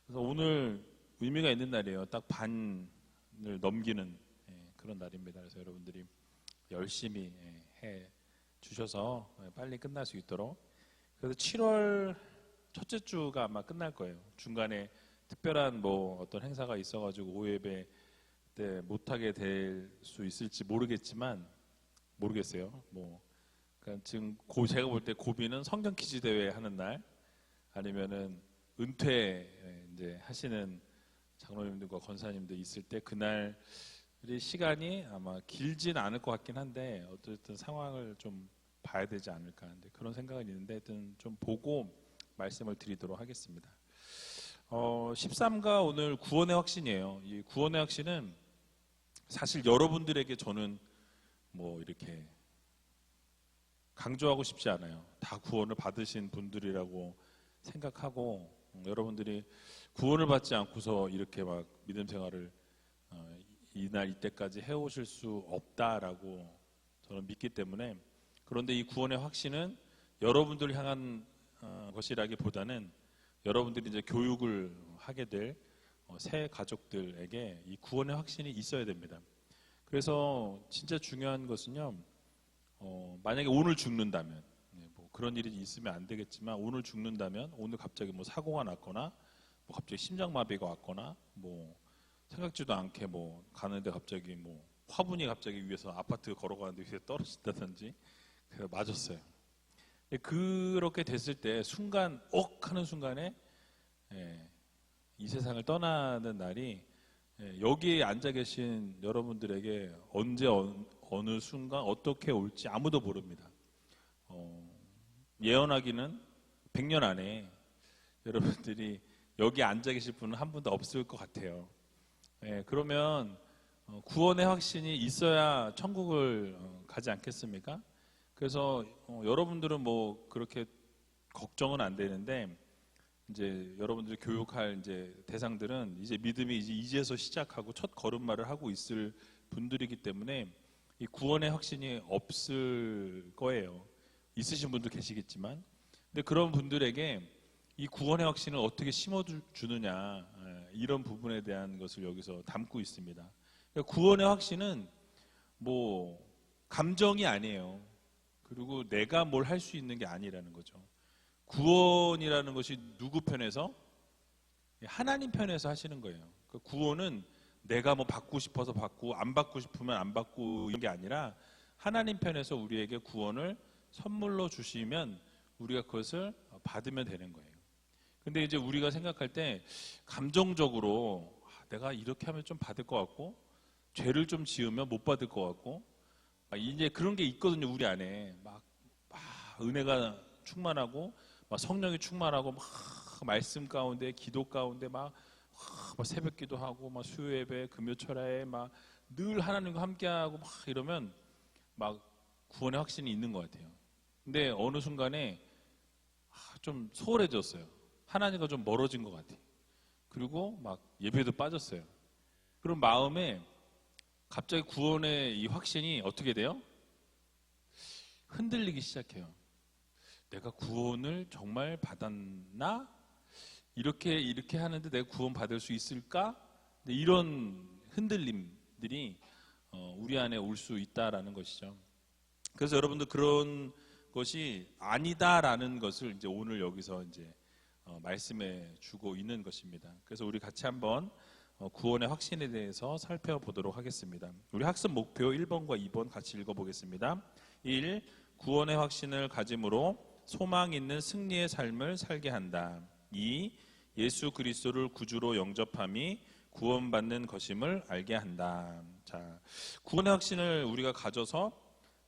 그래서 오늘 의미가 있는 날이에요. 딱 반을 넘기는 그런 날입니다. 그래서 여러분들이 열심히 해 주셔서 빨리 끝날 수 있도록. 그래서 7월 첫째 주가 아마 끝날 거예요. 중간에 특별한 뭐 어떤 행사가 있어가지고 오후 예배 때 못하게 될 수 있을지 모르겠지만 모르겠어요. 뭐 그러니까 지금 제가 볼 때 고비는 성경 퀴즈 대회 하는 날 아니면은 은퇴 이제 하시는 장로님들과 권사님들 있을 때 그날 시간이 아마 길진 않을 것 같긴 한데 어쨌든 상황을 좀 봐야 되지 않을까 하는데 그런 생각은 있는데 하여튼 좀 보고 말씀을 드리도록 하겠습니다. 13가 오늘 구원의 확신이에요. 이 구원의 확신은 사실 여러분들에게 저는 뭐 이렇게 강조하고 싶지 않아요. 다 구원을 받으신 분들이라고 생각하고 여러분들이 구원을 받지 않고서 이렇게 막 믿음 생활을 이날 이때까지 해오실 수 없다라고 저는 믿기 때문에 그런데 이 구원의 확신은 여러분들을 향한 것이라기보다는 여러분들이 이제 교육을 하게 될 새 가족들에게 이 구원의 확신이 있어야 됩니다. 그래서 진짜 중요한 것은요. 만약에 오늘 죽는다면 뭐 그런 일이 있으면 안 되겠지만 오늘 죽는다면 오늘 갑자기 뭐 사고가 났거나 뭐 갑자기 심장마비가 왔거나 뭐 생각지도 않게 뭐 가는데 갑자기 뭐 화분이 갑자기 위에서 아파트 걸어가는데 위에 떨어진다든지 그래서 맞았어요. 그렇게 됐을 때 순간 하는 순간에 이 세상을 떠나는 날이 여기에 앉아 계신 여러분들에게 언제 어느 순간 어떻게 올지 아무도 모릅니다. 예언하기는 100년 안에 여러분들이 여기 앉아 계실 분은 한 분도 없을 것 같아요. 그러면 구원의 확신이 있어야 천국을 가지 않겠습니까? 그래서 여러분들은 뭐 그렇게 걱정은 안 되는데 이제 여러분들이 교육할 이제 대상들은 이제 믿음이 이제서 시작하고 첫 걸음마를 하고 있을 분들이기 때문에 이 구원의 확신이 없을 거예요. 있으신 분도 계시겠지만, 근데 그런 분들에게 이 구원의 확신을 어떻게 심어주느냐 이런 부분에 대한 것을 여기서 담고 있습니다. 그러니까 구원의 확신은 뭐 감정이 아니에요. 그리고 내가 뭘 할 수 있는 게 아니라는 거죠. 구원이라는 것이 누구 편에서? 하나님 편에서 하시는 거예요. 그 구원은 내가 뭐 받고 싶어서 받고 안 받고 싶으면 안 받고 이런 게 아니라 하나님 편에서 우리에게 구원을 선물로 주시면 우리가 그것을 받으면 되는 거예요. 근데 이제 우리가 생각할 때 감정적으로 내가 이렇게 하면 좀 받을 것 같고 죄를 좀 지으면 못 받을 것 같고 이제 그런 게 있거든요. 우리 안에 막 은혜가 충만하고 막 성령이 충만하고 막 말씀 가운데 기도 가운데 막 새벽 기도하고 막 수요 예배 금요 철야에 막 늘 하나님과 함께하고 막 이러면 막 구원의 확신이 있는 것 같아요. 근데 어느 순간에 좀 소홀해졌어요. 하나님과 좀 멀어진 것 같아요. 그리고 막 예배도 빠졌어요. 그런 마음에 갑자기 구원의 이 확신이 어떻게 돼요? 흔들리기 시작해요. 내가 구원을 정말 받았나? 이렇게 하는데 내가 구원 받을 수 있을까? 이런 흔들림들이 우리 안에 올 수 있다라는 것이죠. 그래서 여러분들 그런 것이 아니다라는 것을 이제 오늘 여기서 이제 말씀해 주고 있는 것입니다. 그래서 우리 같이 한번 구원의 확신에 대해서 살펴보도록 하겠습니다. 우리 학습 목표 1번과 2번 같이 읽어보겠습니다. 1. 구원의 확신을 가짐으로 소망 있는 승리의 삶을 살게 한다. 2. 예수 그리스도를 구주로 영접함이 구원받는 것임을 알게 한다. 자, 구원의 확신을 우리가 가져서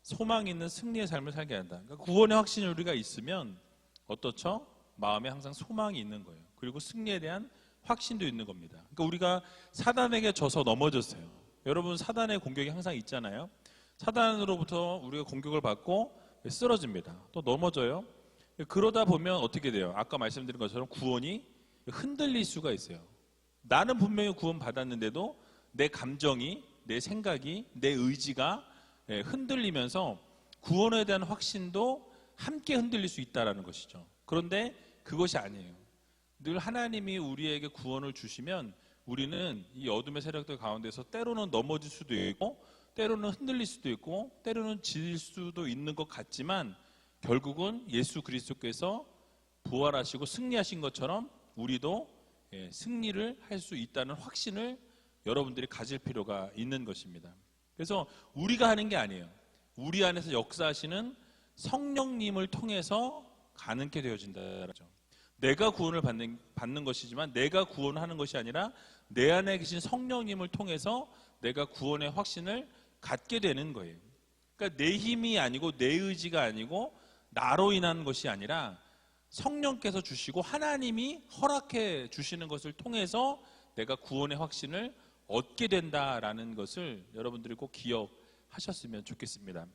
소망 있는 승리의 삶을 살게 한다. 그러니까 구원의 확신이 우리가 있으면 어떻죠? 마음에 항상 소망이 있는 거예요. 그리고 승리에 대한 확신도 있는 겁니다. 그러니까 우리가 사단에게 져서 넘어졌어요. 여러분 사단의 공격이 항상 있잖아요. 사단으로부터 우리가 공격을 받고 쓰러집니다. 또 넘어져요. 그러다 보면 어떻게 돼요? 아까 말씀드린 것처럼 구원이 흔들릴 수가 있어요. 나는 분명히 구원 받았는데도 내 감정이, 내 생각이, 내 의지가 흔들리면서 구원에 대한 확신도 함께 흔들릴 수 있다는 것이죠. 그런데 그것이 아니에요. 늘 하나님이 우리에게 구원을 주시면 우리는 이 어둠의 세력들 가운데서 때로는 넘어질 수도 있고 때로는 흔들릴 수도 있고 때로는 질 수도 있는 것 같지만 결국은 예수 그리스도께서 부활하시고 승리하신 것처럼 우리도 승리를 할 수 있다는 확신을 여러분들이 가질 필요가 있는 것입니다. 그래서 우리가 하는 게 아니에요. 우리 안에서 역사하시는 성령님을 통해서 가능케 되어진다라죠. 내가 구원을 받는 것이지만 내가 구원하는 것이 아니라 내 안에 계신 성령님을 통해서 내가 구원의 확신을 갖게 되는 거예요. 그러니까 내 힘이 아니고 내 의지가 아니고 나로 인한 것이 아니라 성령께서 주시고 하나님이 허락해 주시는 것을 통해서 내가 구원의 확신을 얻게 된다라는 것을 여러분들이 꼭 기억하셨으면 좋겠습니다.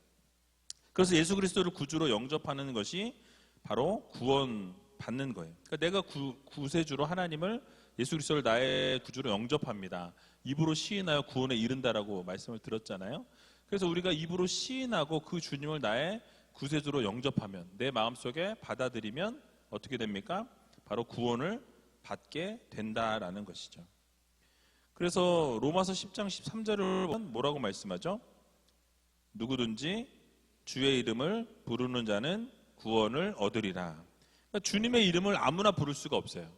그래서 예수 그리스도를 구주로 영접하는 것이 바로 구원 받는 거예요. 그러니까 내가 구세주로 하나님을 예수 그리스도를 나의 구주로 영접합니다. 입으로 시인하여 구원에 이른다라고 말씀을 들었잖아요. 그래서 우리가 입으로 시인하고 그 주님을 나의 구세주로 영접하면 내 마음속에 받아들이면 어떻게 됩니까? 바로 구원을 받게 된다라는 것이죠. 그래서 로마서 10장 13절을 보면 뭐라고 말씀하죠? 누구든지 주의 이름을 부르는 자는 구원을 얻으리라. 그러니까 주님의 이름을 아무나 부를 수가 없어요.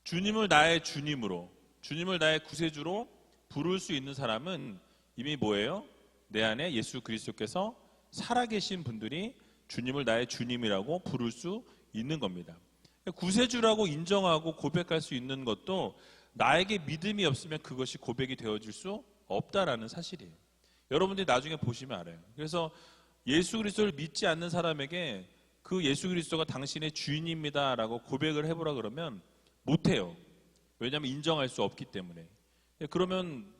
주님을 나의 주님으로, 주님을 나의 구세주로 부를 수 있는 사람은 이미 뭐예요? 내 안에 예수 그리스도께서 살아계신 분들이 주님을 나의 주님이라고 부를 수 있는 겁니다. 구세주라고 인정하고 고백할 수 있는 것도 나에게 믿음이 없으면 그것이 고백이 되어질 수 없다라는 사실이에요. 여러분들이 나중에 보시면 알아요. 그래서 예수 그리스도를 믿지 않는 사람에게 그 예수 그리스도가 당신의 주인입니다라고 고백을 해보라 그러면 못해요. 왜냐하면 인정할 수 없기 때문에. 그러면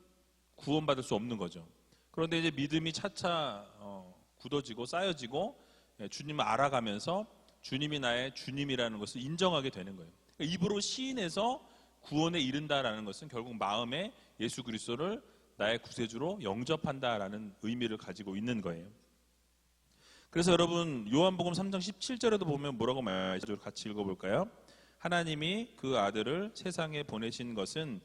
구원받을 수 없는 거죠. 그런데 이제 믿음이 차차 굳어지고 쌓여지고 주님을 알아가면서 주님이 나의 주님이라는 것을 인정하게 되는 거예요. 그러니까 입으로 시인해서 구원에 이른다라는 것은 결국 마음에 예수 그리스도를 나의 구세주로 영접한다라는 의미를 가지고 있는 거예요. 그래서 여러분 요한복음 3장 17절에도 보면 뭐라고 말하죠? 같이 읽어볼까요? 하나님이 그 아들을 세상에 보내신 것은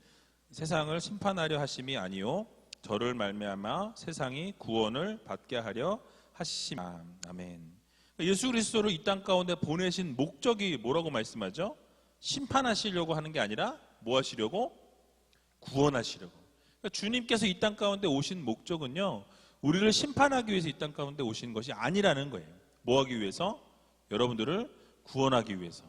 세상을 심판하려 하심이 아니요 저를 말미암아 세상이 구원을 받게 하려 하심이라. 아멘. 예수 그리스도를 이 땅 가운데 보내신 목적이 뭐라고 말씀하죠? 심판하시려고 하는 게 아니라 뭐 하시려고? 구원하시려고. 그러니까 주님께서 이 땅 가운데 오신 목적은요, 우리를 심판하기 위해서 이 땅 가운데 오신 것이 아니라는 거예요. 뭐 하기 위해서? 여러분들을 구원하기 위해서.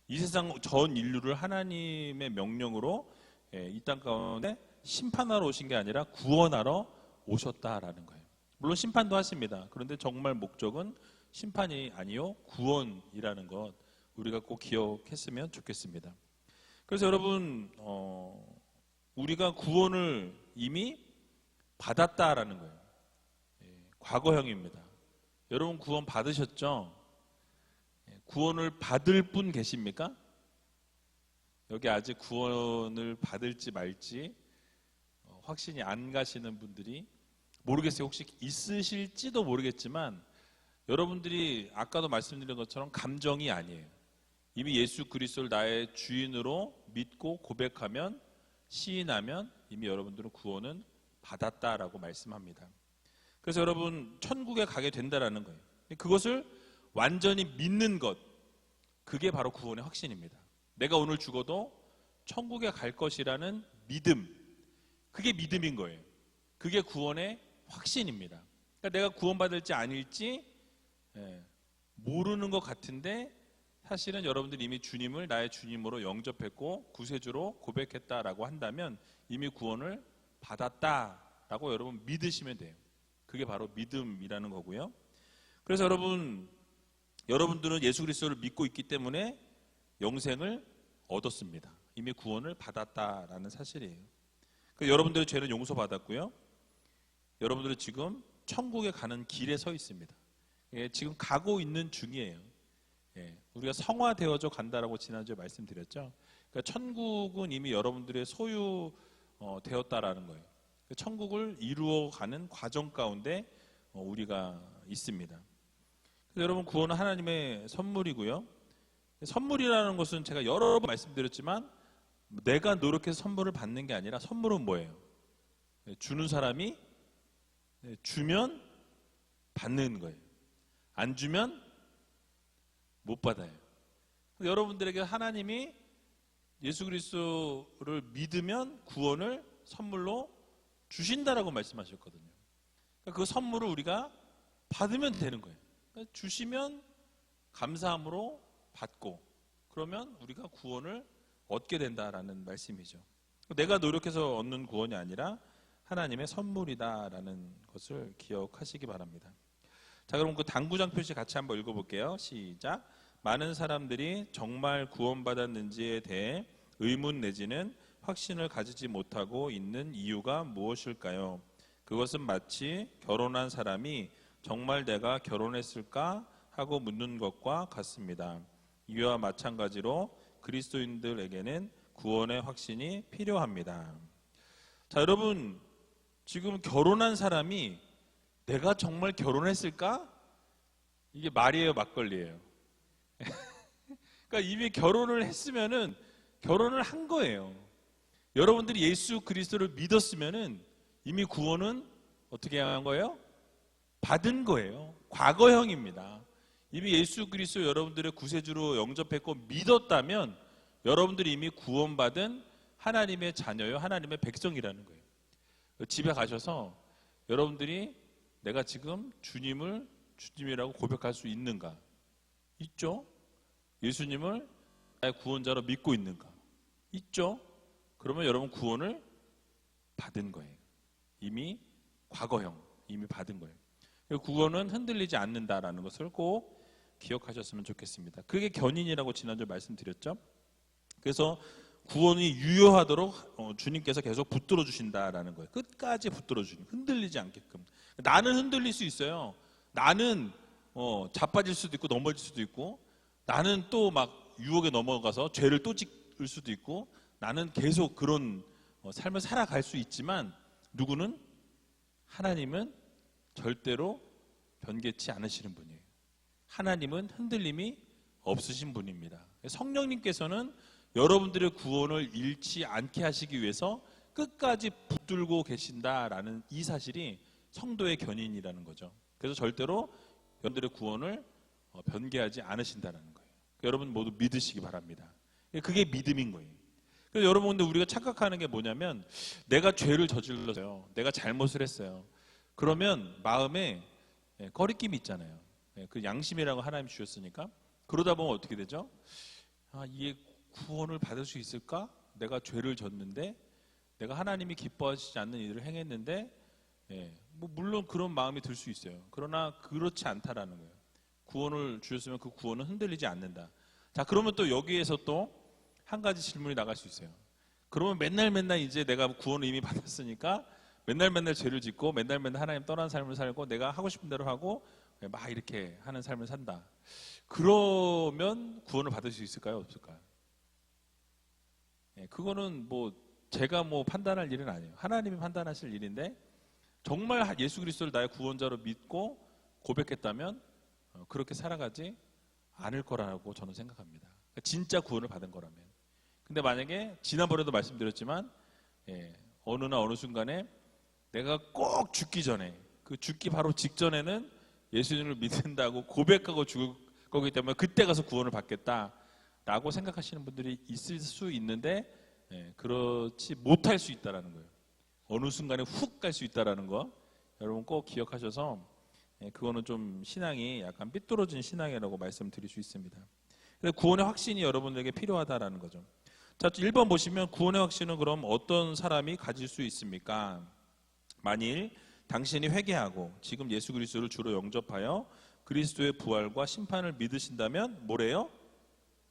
이 세상 전 인류를 하나님의 명령으로 이 땅 가운데 심판하러 오신 게 아니라 구원하러 오셨다라는 거예요. 물론 심판도 하십니다. 그런데 정말 목적은 심판이 아니요 구원이라는 것 우리가 꼭 기억했으면 좋겠습니다. 그래서 여러분 우리가 구원을 이미 받았다라는 거예요. 과거형입니다. 여러분 구원 받으셨죠? 구원을 받을 분 계십니까? 여기 아직 구원을 받을지 말지 확신이 안 가시는 분들이 모르겠어요. 혹시 있으실지도 모르겠지만 여러분들이 아까도 말씀드린 것처럼 감정이 아니에요. 이미 예수 그리스도를 나의 주인으로 믿고 고백하면 시인하면 이미 여러분들은 구원은 받았다라고 말씀합니다. 그래서 여러분 천국에 가게 된다라는 거예요. 그것을 완전히 믿는 것, 그게 바로 구원의 확신입니다. 내가 오늘 죽어도 천국에 갈 것이라는 믿음, 그게 믿음인 거예요. 그게 구원의 확신입니다. 그러니까 내가 구원받을지 아닐지 모르는 것 같은데 사실은 여러분들이 이미 주님을 나의 주님으로 영접했고 구세주로 고백했다라고 한다면 이미 구원을 받았다라고 여러분 믿으시면 돼요. 그게 바로 믿음이라는 거고요. 그래서 여러분들은 예수 그리스도를 믿고 있기 때문에 영생을 얻었습니다. 이미 구원을 받았다라는 사실이에요. 그러니까 여러분들의 죄는 용서받았고요. 여러분들은 지금 천국에 가는 길에 서 있습니다. 지금 가고 있는 중이에요. 우리가 성화되어져 간다라고 지난주에 말씀드렸죠. 그러니까 천국은 이미 여러분들의 소유 되었다라는 거예요. 천국을 이루어가는 과정 가운데 우리가 있습니다. 그래서 여러분 구원은 하나님의 선물이고요. 선물이라는 것은 제가 여러 번 말씀드렸지만 내가 노력해서 선물을 받는 게 아니라 선물은 뭐예요? 주는 사람이 주면 받는 거예요. 안 주면 못 받아요. 여러분들에게 하나님이 예수 그리스도를 믿으면 구원을 선물로 주신다라고 말씀하셨거든요. 그 선물을 우리가 받으면 되는 거예요. 주시면 감사함으로 받고 그러면 우리가 구원을 얻게 된다라는 말씀이죠. 내가 노력해서 얻는 구원이 아니라 하나님의 선물이다라는 것을 기억하시기 바랍니다. 자, 그럼 그 당구장 표시 같이 한번 읽어볼게요. 시작. 많은 사람들이 정말 구원받았는지에 대해 의문 내지는 확신을 가지지 못하고 있는 이유가 무엇일까요? 그것은 마치 결혼한 사람이 정말 내가 결혼했을까 하고 묻는 것과 같습니다. 이와 마찬가지로 그리스도인들에게는 구원의 확신이 필요합니다. 자, 여러분, 지금 결혼한 사람이 내가 정말 결혼했을까? 이게 말이에요, 막걸리예요? 그러니까 이미 결혼을 했으면은 결혼을 한 거예요. 여러분들이 예수 그리스도를 믿었으면은 이미 구원은 어떻게 한 거예요? 받은 거예요. 과거형입니다. 이미 예수 그리스도 여러분들의 구세주로 영접했고 믿었다면 여러분들이 이미 구원받은 하나님의 자녀요, 하나님의 백성이라는 거예요. 집에 가셔서 여러분들이 내가 지금 주님을 주님이라고 고백할 수 있는가? 있죠? 예수님을 나의 구원자로 믿고 있는가? 있죠? 그러면 여러분 구원을 받은 거예요. 이미 과거형, 이미 받은 거예요. 구원은 흔들리지 않는다라는 것을 꼭 기억하셨으면 좋겠습니다. 그게 견인이라고 지난주에 말씀드렸죠. 그래서 구원이 유효하도록 주님께서 계속 붙들어 주신다라는 거예요. 끝까지 붙들어 주님, 흔들리지 않게끔. 나는 흔들릴 수 있어요. 나는 자빠질 수도 있고 넘어질 수도 있고, 나는 또 막 유혹에 넘어가서 죄를 또 짓을 수도 있고, 나는 계속 그런 삶을 살아갈 수 있지만 누구는 하나님은 절대로 변개치 않으시는 분이에요. 하나님은 흔들림이 없으신 분입니다. 성령님께서는 여러분들의 구원을 잃지 않게 하시기 위해서 끝까지 붙들고 계신다라는 이 사실이 성도의 견인이라는 거죠. 그래서 절대로 여러분들의 구원을 변개하지 않으신다는 거예요. 여러분 모두 믿으시기 바랍니다. 그게 믿음인 거예요. 그래서 여러분, 근데 우리가 착각하는 게 뭐냐면 내가 죄를 저질렀어요. 내가 잘못을 했어요. 그러면 마음에 꺼리낌이 있잖아요. 그 양심이라고 하나님 주셨으니까. 그러다 보면 어떻게 되죠? 이게 구원을 받을 수 있을까? 내가 죄를 졌는데, 내가 하나님이 기뻐하시지 않는 일을 행했는데, 뭐 물론 그런 마음이 들 수 있어요. 그러나 그렇지 않다라는 거예요. 구원을 주셨으면 그 구원은 흔들리지 않는다. 자, 그러면 또 여기에서 또 한 가지 질문이 나갈 수 있어요. 그러면 맨날 이제 내가 구원을 이미 받았으니까 맨날 죄를 짓고 맨날 하나님 떠난 삶을 살고 내가 하고 싶은 대로 하고 막 이렇게 하는 삶을 산다. 그러면 구원을 받을 수 있을까요? 없을까요? 그거는 뭐 제가 뭐 판단할 일은 아니에요. 하나님이 판단하실 일인데, 정말 예수 그리스도를 나의 구원자로 믿고 고백했다면 그렇게 살아가지 않을 거라고 저는 생각합니다. 진짜 구원을 받은 거라면. 근데 만약에 지난번에도 말씀드렸지만 어느 날 어느 순간에 내가 꼭 죽기 전에, 그 죽기 바로 직전에는 예수님을 믿는다고 고백하고 죽을 거기 때문에 그때 가서 구원을 받겠다라고 생각하시는 분들이 있을 수 있는데, 그렇지 못할 수 있다라는 거예요. 어느 순간에 훅 갈 수 있다라는 거 여러분 꼭 기억하셔서, 그거는 좀 신앙이 약간 삐뚤어진 신앙이라고 말씀드릴 수 있습니다. 그래서 구원의 확신이 여러분들에게 필요하다라는 거죠. 자, 1번 보시면 구원의 확신은 그럼 어떤 사람이 가질 수 있습니까? 만일 당신이 회개하고 지금 예수 그리스도를 주로 영접하여 그리스도의 부활과 심판을 믿으신다면 뭐래요?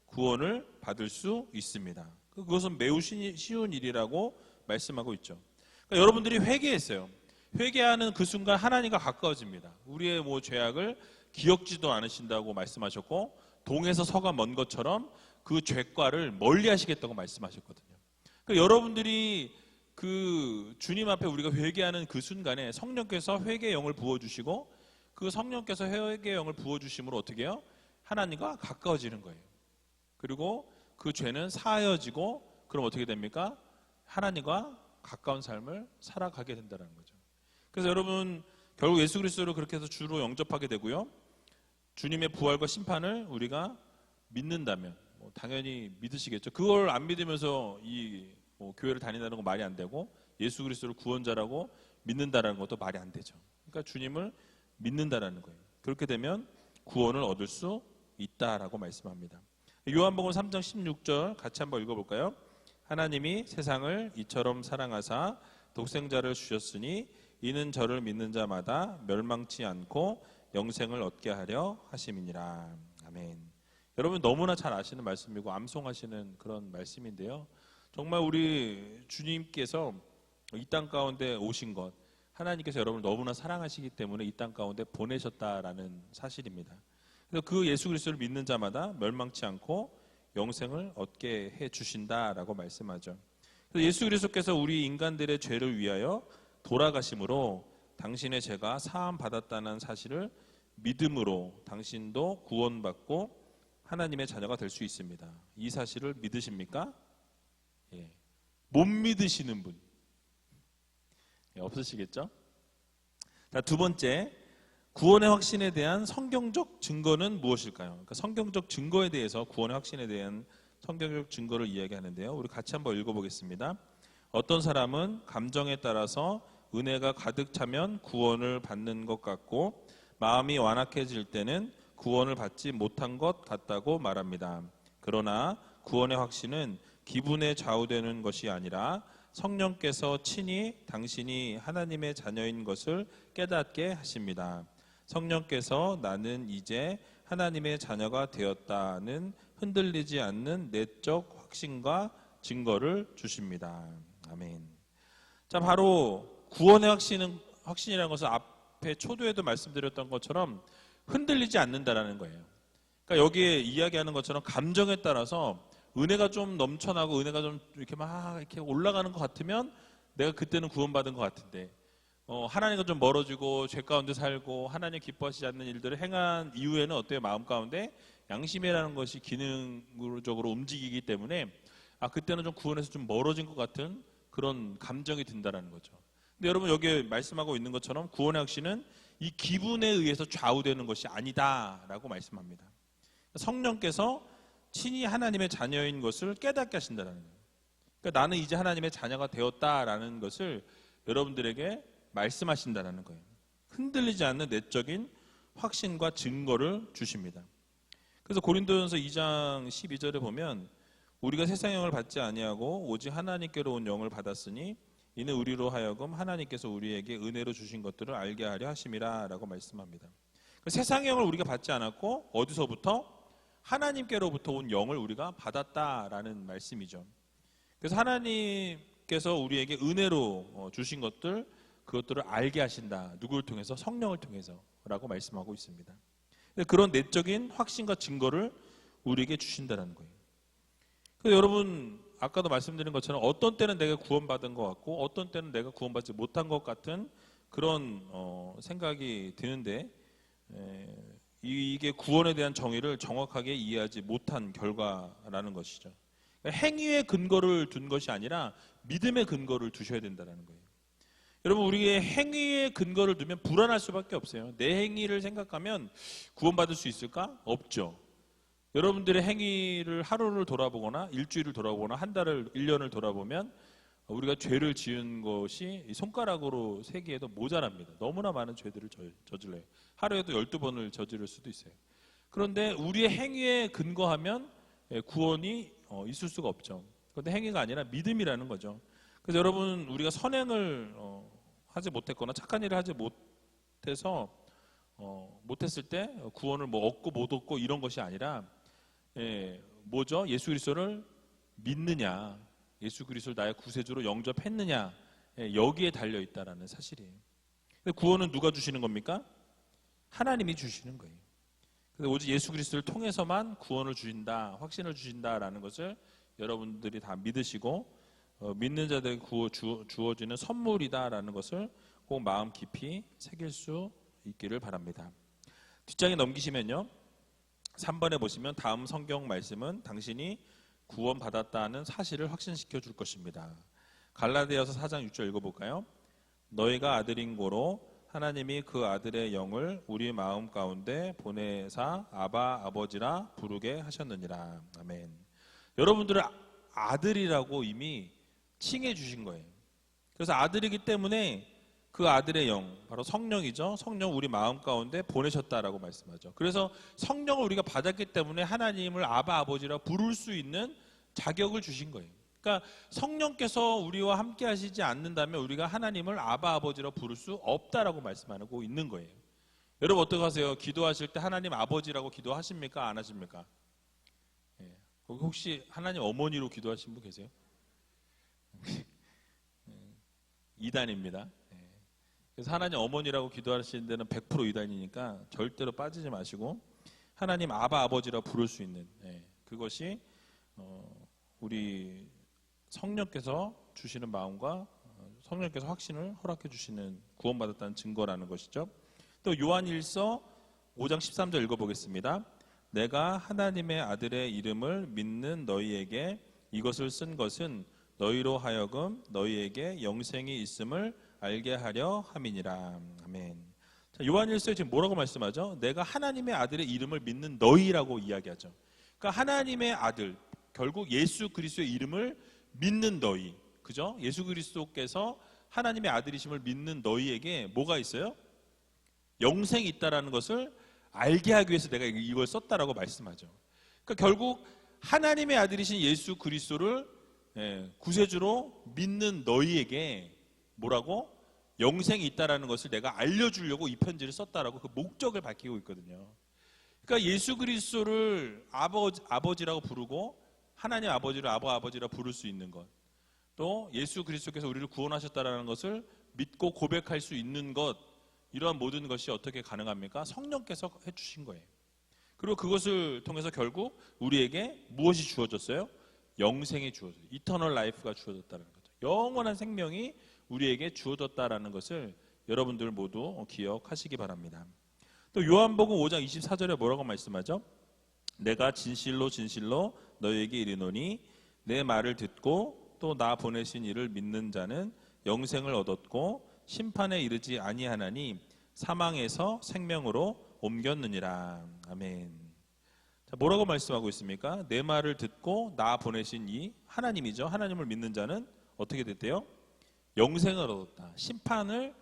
구원을 받을 수 있습니다. 그것은 매우 쉬운 일이라고 말씀하고 있죠. 그러니까 여러분들이 회개했어요. 회개하는 그 순간 하나님과 가까워집니다. 우리의 뭐 죄악을 기억지도 않으신다고 말씀하셨고, 동에서 서가 먼 것처럼 그 죄과를 멀리 하시겠다고 말씀하셨거든요. 그러니까 여러분들이 그 주님 앞에 우리가 회개하는 그 순간에 성령께서 회개의 영을 부어주시고, 그 성령께서 회개의 영을 부어주심으로 어떻게 해요? 하나님과 가까워지는 거예요. 그리고 그 죄는 사하여지고 그럼 어떻게 됩니까? 하나님과 가까운 삶을 살아가게 된다는 거죠. 그래서 여러분 결국 예수 그리스도를 그렇게 해서 주로 영접하게 되고요. 주님의 부활과 심판을 우리가 믿는다면 당연히 믿으시겠죠. 그걸 안 믿으면서 교회를 다닌다는 건 말이 안 되고 예수 그리스도를 구원자라고 믿는다는 것도 말이 안 되죠. 그러니까 주님을 믿는다라는 거예요. 그렇게 되면 구원을 얻을 수 있다라고 말씀합니다. 요한복음 3장 16절 같이 한번 읽어볼까요? 하나님이 세상을 이처럼 사랑하사 독생자를 주셨으니 이는 저를 믿는 자마다 멸망치 않고 영생을 얻게 하려 하심이니라. 아멘. 여러분 너무나 잘 아시는 말씀이고 암송하시는 그런 말씀인데요. 정말 우리 주님께서 이 땅 가운데 오신 것, 하나님께서 여러분을 너무나 사랑하시기 때문에 이 땅 가운데 보내셨다라는 사실입니다. 그래서 그 예수 그리스도를 믿는 자마다 멸망치 않고 영생을 얻게 해 주신다라고 말씀하죠. 그래서 예수 그리스도께서 우리 인간들의 죄를 위하여 돌아가심으로 당신의 죄가 사함 받았다는 사실을 믿음으로 당신도 구원받고 하나님의 자녀가 될 수 있습니다. 이 사실을 믿으십니까? 예. 못 믿으시는 분 없으시겠죠? 자, 두 번째, 구원의 확신에 대한 성경적 증거는 무엇일까요? 그러니까 성경적 증거에 대해서 구원의 확신에 대한 성경적 증거를 이야기하는데요. 우리 같이 한번 읽어보겠습니다. 어떤 사람은 감정에 따라서 은혜가 가득 차면 구원을 받는 것 같고 마음이 완악해질 때는 구원을 받지 못한 것 같다고 말합니다. 그러나 구원의 확신은 기분에 좌우되는 것이 아니라 성령께서 친히 당신이 하나님의 자녀인 것을 깨닫게 하십니다. 성령께서 나는 이제 하나님의 자녀가 되었다는 흔들리지 않는 내적 확신과 증거를 주십니다. 아멘. 자, 바로 구원의 확신이라는 것은 앞에 초도에도 말씀드렸던 것처럼 흔들리지 않는다라는 거예요. 그러니까 여기에 이야기하는 것처럼 감정에 따라서 은혜가 좀 넘쳐나고 은혜가 좀 이렇게 막 이렇게 올라가는 것 같으면 내가 그때는 구원받은 것 같은데 하나님과 좀 멀어지고 죄 가운데 살고 하나님 기뻐하시지 않는 일들을 행한 이후에는 어때요? 마음 가운데 양심이라는 것이 기능적으로 움직이기 때문에 그때는 좀 구원에서 좀 멀어진 것 같은 그런 감정이 든다는 거죠. 근데 여러분 여기에 말씀하고 있는 것처럼 구원의 확신은 이 기분에 의해서 좌우되는 것이 아니다라고 말씀합니다. 성령께서 친히 하나님의 자녀인 것을 깨닫게 하신다는 거예요. 그러니까 나는 이제 하나님의 자녀가 되었다라는 것을 여러분들에게 말씀하신다는 거예요. 흔들리지 않는 내적인 확신과 증거를 주십니다. 그래서 고린도전서 2장 12절에 보면 우리가 세상 영을 받지 아니하고 오직 하나님께로 온 영을 받았으니 이는 우리로 하여금 하나님께서 우리에게 은혜로 주신 것들을 알게 하려 하심이라 라고 말씀합니다. 세상의 영을 우리가 받지 않았고 어디서부터? 하나님께로부터 온 영을 우리가 받았다라는 말씀이죠. 그래서 하나님께서 우리에게 은혜로 주신 그것들을 알게 하신다. 누구를 통해서? 성령을 통해서라고 말씀하고 있습니다. 그런 내적인 확신과 증거를 우리에게 주신다는 거예요. 그래서 여러분 아까도 말씀드린 것처럼 어떤 때는 내가 구원받은 것 같고 어떤 때는 내가 구원받지 못한 것 같은 그런 생각이 드는데 이게 구원에 대한 정의를 정확하게 이해하지 못한 결과라는 것이죠. 행위의 근거를 둔 것이 아니라 믿음의 근거를 두셔야 된다는 거예요. 여러분 우리의 행위의 근거를 두면 불안할 수밖에 없어요. 내 행위를 생각하면 구원받을 수 있을까? 없죠. 여러분들의 행위를 하루를 돌아보거나 일주일을 돌아보거나 한 달을 1년을 돌아보면 우리가 죄를 지은 것이 손가락으로 세기에도 모자랍니다. 너무나 많은 죄들을 저질러요. 하루에도 12번을 저지를 수도 있어요. 그런데 우리의 행위에 근거하면 구원이 있을 수가 없죠. 그런데 행위가 아니라 믿음이라는 거죠. 그래서 여러분 우리가 선행을 하지 못했거나 착한 일을 하지 못해서 못했을 때 구원을 얻고 못 얻고 이런 것이 아니라 뭐죠? 예수 그리스도를 믿느냐, 예수 그리스도를 나의 구세주로 영접했느냐, 여기에 달려 있다라는 사실이에요. 근데 구원은 누가 주시는 겁니까? 하나님이 주시는 거예요. 근데 오직 예수 그리스도를 통해서만 구원을 주신다, 확신을 주신다라는 것을 여러분들이 다 믿으시고 믿는 자들에게 주어지는 선물이다라는 것을 꼭 마음 깊이 새길 수 있기를 바랍니다. 뒷장에 넘기시면요. 3번에 보시면 다음 성경 말씀은 당신이 구원받았다는 사실을 확신시켜 줄 것입니다. 갈라디아서 4장 6절 읽어볼까요? 너희가 아들인 고로 하나님이 그 아들의 영을 우리 마음 가운데 보내사 아바 아버지라 부르게 하셨느니라. 아멘. 여러분들을 아들이라고 이미 칭해 주신 거예요. 그래서 아들이기 때문에 그 아들의 영, 바로 성령이죠. 성령 우리 마음 가운데 보내셨다라고 말씀하죠. 그래서 성령을 우리가 받았기 때문에 하나님을 아바 아버지라 부를 수 있는 자격을 주신 거예요. 그러니까 성령께서 우리와 함께 하시지 않는다면 우리가 하나님을 아바 아버지라 부를 수 없다라고 말씀하고 있는 거예요. 여러분 어떻게 하세요? 기도하실 때 하나님 아버지라고 기도하십니까? 안 하십니까? 예. 거기 혹시 하나님 어머니로 기도하신 분 계세요? 이단입니다. 그래서 하나님 어머니라고 기도하시는 데는 100% 이단이니까 절대로 빠지지 마시고 하나님 아바 아버지라 부를 수 있는 그것이 우리 성령께서 주시는 마음과 성령께서 확신을 허락해 주시는 구원받았다는 증거라는 것이죠. 또 요한일서 5장 13절 읽어보겠습니다. 내가 하나님의 아들의 이름을 믿는 너희에게 이것을 쓴 것은 너희로 하여금 너희에게 영생이 있음을 알게 하려 함이니라. 아멘. 자, 요한일서에 지금 뭐라고 말씀하죠? 내가 하나님의 아들의 이름을 믿는 너희라고 이야기하죠. 그러니까 하나님의 아들, 결국 예수 그리스도의 이름을 믿는 너희, 그죠? 예수 그리스도께서 하나님의 아들이심을 믿는 너희에게 뭐가 있어요? 영생이 있다라는 것을 알게 하기 위해서 내가 이걸 썼다라고 말씀하죠. 그러니까 결국 하나님의 아들이신 예수 그리스도를 구세주로 믿는 너희에게 뭐라고? 영생이 있다라는 것을 내가 알려주려고 이 편지를 썼다라고 그 목적을 밝히고 있거든요. 그러니까 예수 그리스도를 아버지라고 부르고 하나님 아버지를 아버지라 부를 수 있는 것, 또 예수 그리스도께서 우리를 구원하셨다라는 것을 믿고 고백할 수 있는 것, 이러한 모든 것이 어떻게 가능합니까? 성령께서 해주신 거예요. 그리고 그것을 통해서 결국 우리에게 무엇이 주어졌어요? 영생이 주어졌어요. 이터널 라이프가 주어졌다는 거죠. 영원한 생명이 우리에게 주어졌다라는 것을 여러분들 모두 기억하시기 바랍니다. 또 요한복음 5장 24절에 뭐라고 말씀하죠? 내가 진실로 진실로 너희에게 이르노니 내 말을 듣고 또 나 보내신 이를 믿는 자는 영생을 얻었고 심판에 이르지 아니하나니 사망에서 생명으로 옮겼느니라. 아멘. 자, 뭐라고 말씀하고 있습니까? 내 말을 듣고 나 보내신 이 하나님이죠. 하나님을 믿는 자는 어떻게 됐대요? 영생을 얻었다. 심판을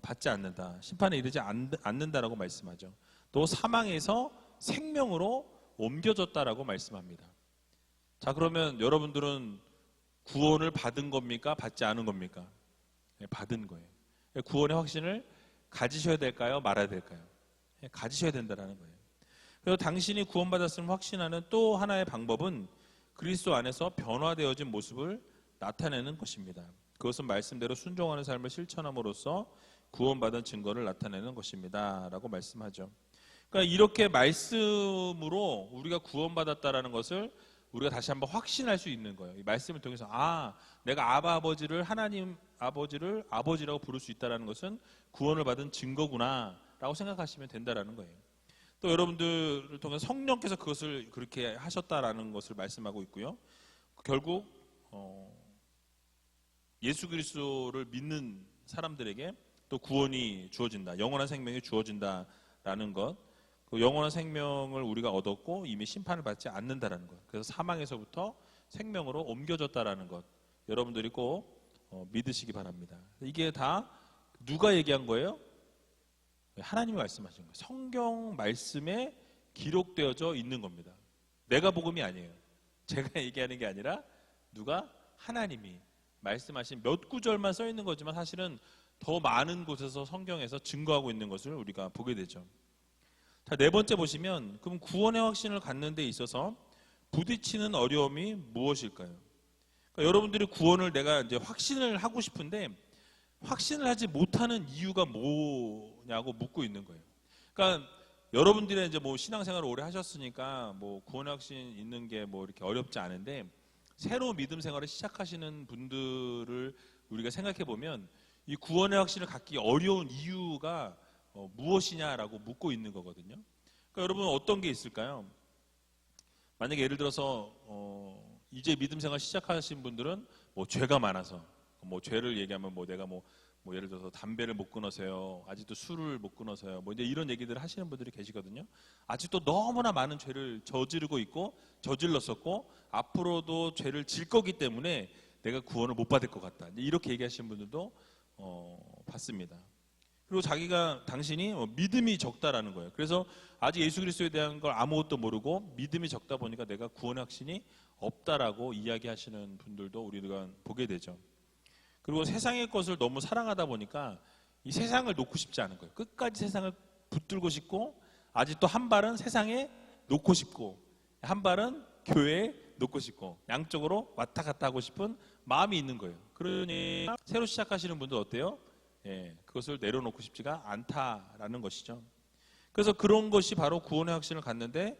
받지 않는다. 심판에 이르지 않는다라고 말씀하죠. 또 사망에서 생명으로 옮겨졌다라고 말씀합니다. 자, 그러면 여러분들은 구원을 받은 겁니까? 받지 않은 겁니까? 네, 받은 거예요. 구원의 확신을 가지셔야 될까요? 말아야 될까요? 네, 가지셔야 된다는 거예요. 그래서 당신이 구원받았음을 확신하는 또 하나의 방법은 그리스도 안에서 변화되어진 모습을 나타내는 것입니다. 그것은 말씀대로 순종하는 삶을 실천함으로써 구원받은 증거를 나타내는 것입니다. 라고 말씀하죠. 그러니까 이렇게 말씀으로 우리가 구원받았다라는 것을 우리가 다시 한번 확신할 수 있는 거예요. 이 말씀을 통해서 내가 아버지를 하나님 아버지를 아버지라고 부를 수 있다는 것은 구원을 받은 증거구나 라고 생각하시면 된다라는 거예요. 또 여러분들을 통해서 성령께서 그것을 그렇게 하셨다라는 것을 말씀하고 있고요. 결국 예수 그리스도를 믿는 사람들에게 또 구원이 주어진다. 영원한 생명이 주어진다라는 것. 그 영원한 생명을 우리가 얻었고 이미 심판을 받지 않는다라는 것. 그래서 사망에서부터 생명으로 옮겨졌다라는 것. 여러분들이 꼭 믿으시기 바랍니다. 이게 다 누가 얘기한 거예요? 하나님이 말씀하신 거예요. 성경 말씀에 기록되어져 있는 겁니다. 내가 복음이 아니에요. 제가 얘기하는 게 아니라 누가? 하나님이 말씀하신 몇 구절만 써 있는 거지만 사실은 더 많은 곳에서 성경에서 증거하고 있는 것을 우리가 보게 되죠. 자, 네 번째 보시면 그럼 구원의 확신을 갖는 데 있어서 부딪히는 어려움이 무엇일까요? 그러니까 여러분들이 구원을 내가 이제 확신을 하고 싶은데 확신을 하지 못하는 이유가 뭐냐고 묻고 있는 거예요. 그러니까 여러분들이 이제 뭐 신앙생활을 오래 하셨으니까 뭐 구원의 확신 있는 게 뭐 이렇게 어렵지 않은데 새로운 믿음 생활을 시작하시는 분들을 우리가 생각해 보면 이 구원의 확신을 갖기 어려운 이유가 무엇이냐라고 묻고 있는 거거든요. 그러니까 여러분 어떤 게 있을까요? 만약에 예를 들어서 이제 믿음 생활 시작하신 분들은 뭐 죄가 많아서 뭐 죄를 얘기하면 뭐 내가 뭐 예를 들어서 담배를 못 끊어서요, 아직도 술을 못 끊어서요, 뭐 이제 이런 얘기들을 하시는 분들이 계시거든요. 아직도 너무나 많은 죄를 저지르고 있고 저질렀었고 앞으로도 죄를 질 거기 때문에 내가 구원을 못 받을 것 같다. 이렇게 얘기하시는 분들도 봤습니다. 그리고 당신이 믿음이 적다라는 거예요. 그래서 아직 예수 그리스도에 대한 걸 아무것도 모르고 믿음이 적다 보니까 내가 구원의 확신이 없다라고 이야기하시는 분들도 우리가 보게 되죠. 그리고 세상의 것을 너무 사랑하다 보니까 이 세상을 놓고 싶지 않은 거예요. 끝까지 세상을 붙들고 싶고, 아직도 한 발은 세상에 놓고 싶고 한 발은 교회에 놓고 싶고, 양쪽으로 왔다 갔다 하고 싶은 마음이 있는 거예요. 그러니 새로 시작하시는 분들 어때요? 그것을 내려놓고 싶지가 않다라는 것이죠. 그래서 그런 것이 바로 구원의 확신을 갖는데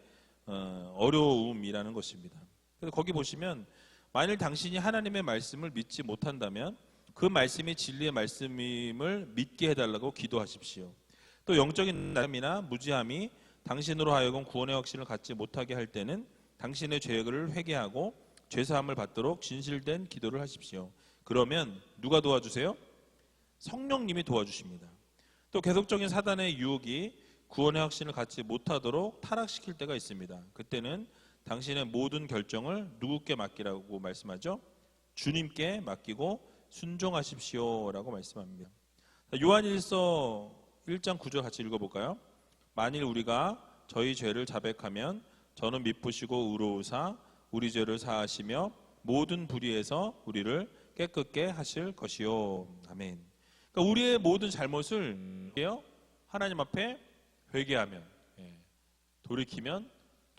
어려움이라는 것입니다. 그래서 거기 보시면 만일 당신이 하나님의 말씀을 믿지 못한다면 그 말씀이 진리의 말씀임을 믿게 해달라고 기도하십시오. 또 영적인 나음이나 무지함이 당신으로 하여금 구원의 확신을 갖지 못하게 할 때는 당신의 죄를 회개하고 죄사함을 받도록 진실된 기도를 하십시오. 그러면 누가 도와주세요? 성령님이 도와주십니다. 또 계속적인 사단의 유혹이 구원의 확신을 갖지 못하도록 타락시킬 때가 있습니다. 그때는 당신의 모든 결정을 누구께 맡기라고 말씀하죠? 주님께 맡기고 순종하십시오라고 말씀합니다. 요한일서 1장 9절 같이 읽어볼까요? 만일 우리가 저희 죄를 자백하면 저는 미쁘시고 의로우사 우리 죄를 사하시며 모든 불의에서 우리를 깨끗게 하실 것이요. 아멘. 그러니까 우리의 모든 잘못을 하나님 앞에 회개하면, 돌이키면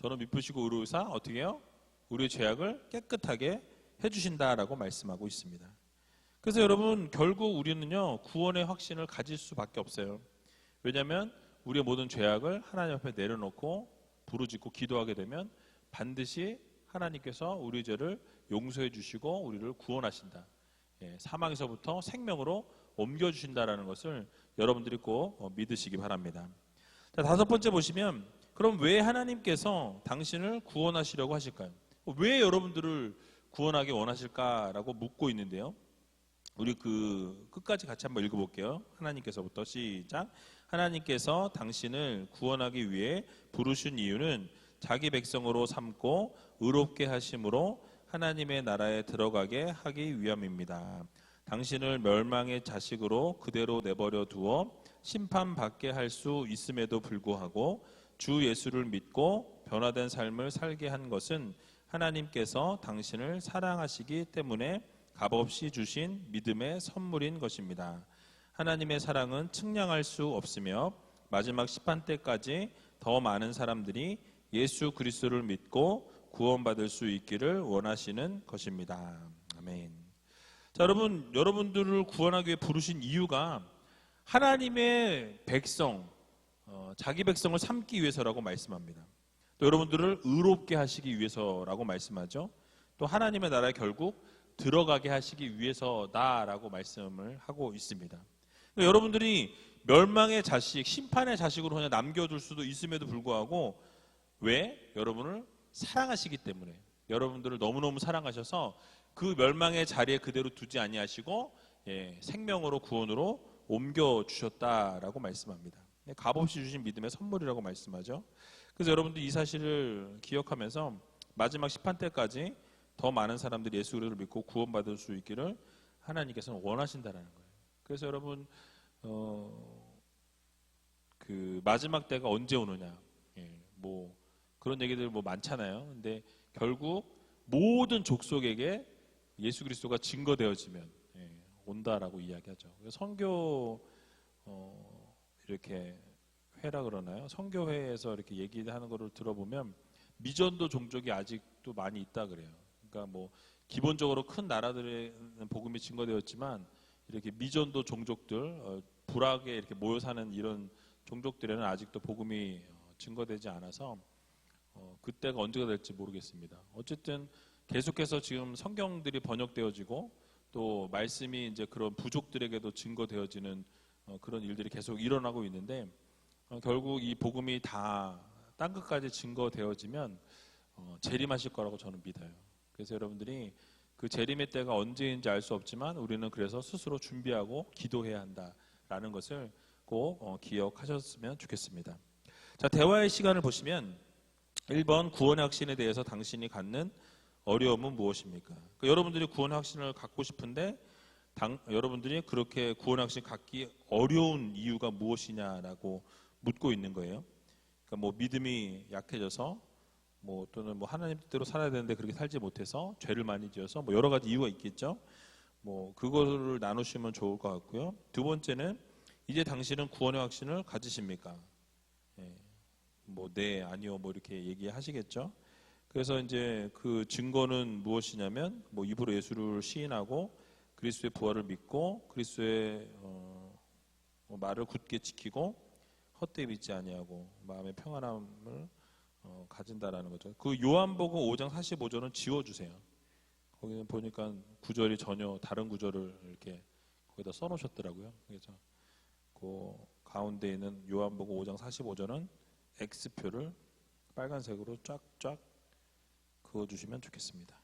저는 미쁘시고 의로우사 어떻게 해요? 우리의 죄악을 깨끗하게 해주신다라고 말씀하고 있습니다. 그래서 여러분 결국 우리는요 구원의 확신을 가질 수밖에 없어요. 왜냐하면 우리의 모든 죄악을 하나님 앞에 내려놓고 부르짖고 기도하게 되면 반드시 하나님께서 우리의 죄를 용서해 주시고 우리를 구원하신다. 사망에서부터 생명으로 옮겨주신다라는 것을 여러분들이 꼭 믿으시기 바랍니다. 자, 다섯 번째 보시면 그럼 왜 하나님께서 당신을 구원하시려고 하실까요? 왜 여러분들을 구원하기 원하실까라고 묻고 있는데요. 우리 끝까지 같이 한번 읽어볼게요. 하나님께서부터 시작. 하나님께서 당신을 구원하기 위해 부르신 이유는 자기 백성으로 삼고 의롭게 하심으로 하나님의 나라에 들어가게 하기 위함입니다. 당신을 멸망의 자식으로 그대로 내버려 두어 심판받게 할 수 있음에도 불구하고 주 예수를 믿고 변화된 삶을 살게 한 것은 하나님께서 당신을 사랑하시기 때문에 값없이 주신 믿음의 선물인 것입니다. 하나님의 사랑은 측량할 수 없으며 마지막 심판 때까지 더 많은 사람들이 예수 그리스도를 믿고 구원받을 수 있기를 원하시는 것입니다. 아멘. 자, 여러분들을 구원하기 위해 부르신 이유가 하나님의 백성, 자기 백성을 삼기 위해서라고 말씀합니다. 또 여러분들을 의롭게 하시기 위해서라고 말씀하죠. 또 하나님의 나라에 결국 들어가게 하시기 위해서다라고 말씀을 하고 있습니다. 그러니까 여러분들이 멸망의 자식, 심판의 자식으로 그냥 남겨둘 수도 있음에도 불구하고 왜? 여러분을 사랑하시기 때문에, 여러분들을 너무너무 사랑하셔서 그 멸망의 자리에 그대로 두지 아니하시고 생명으로 구원으로 옮겨주셨다라고 말씀합니다. 값없이 주신 믿음의 선물이라고 말씀하죠. 그래서 여러분들 이 사실을 기억하면서 마지막 심판 때까지 더 많은 사람들이 예수 그리스도를 믿고 구원받을 수 있기를 하나님께서는 원하신다라는 거예요. 그래서 여러분 그 마지막 때가 언제 오느냐, 뭐 그런 얘기들 뭐 많잖아요. 근데 결국 모든 족속에게 예수 그리스도가 증거되어지면 온다라고 이야기하죠. 선교 이렇게 회라 그러나요? 선교회에서 이렇게 얘기하는 거를 들어보면 미전도 종족이 아직도 많이 있다 그래요. 그러니까 뭐 기본적으로 큰 나라들의 복음이 증거되었지만 이렇게 미전도 종족들, 불악에 이렇게 모여 사는 이런 종족들에는 아직도 복음이 증거되지 않아서 그때가 언제가 될지 모르겠습니다. 어쨌든 계속해서 지금 성경들이 번역되어지고 또 말씀이 이제 그런 부족들에게도 증거되어지는 그런 일들이 계속 일어나고 있는데 결국 이 복음이 다 딴 것까지 증거되어지면 재림하실 거라고 저는 믿어요. 그래서 여러분들이 그 재림의 때가 언제인지 알 수 없지만 우리는 그래서 스스로 준비하고 기도해야 한다라는 것을 꼭 기억하셨으면 좋겠습니다. 자, 대화의 시간을 보시면 1번 구원의 확신에 대해서 당신이 갖는 어려움은 무엇입니까? 그러니까 여러분들이 구원의 확신을 갖고 싶은데 여러분들이 그렇게 구원의 확신을 갖기 어려운 이유가 무엇이냐라고 묻고 있는 거예요. 그러니까 뭐 믿음이 약해져서 뭐 또는 뭐 하나님 뜻대로 살아야 되는데 그렇게 살지 못해서 죄를 많이 지어서 뭐 여러 가지 이유가 있겠죠. 뭐 그거를 나누시면 좋을 것 같고요. 두 번째는 이제 당신은 구원의 확신을 가지십니까? 예. 뭐 네, 아니요, 뭐 이렇게 얘기하시겠죠. 그래서 이제 그 증거는 무엇이냐면 뭐 입으로 예수를 시인하고 그리스도의 부활을 믿고 그리스도의 말을 굳게 지키고 헛되이 믿지 아니하고 마음의 평안함을 가진다라는 거죠. 그 요한복음 5장 45절은 지워주세요. 거기는 보니까 구절이 전혀 다른 구절을 이렇게 거기다 써놓으셨더라고요. 그래서 그 가운데 있는 요한복음 5장 45절은 X표를 빨간색으로 쫙쫙 그어주시면 좋겠습니다.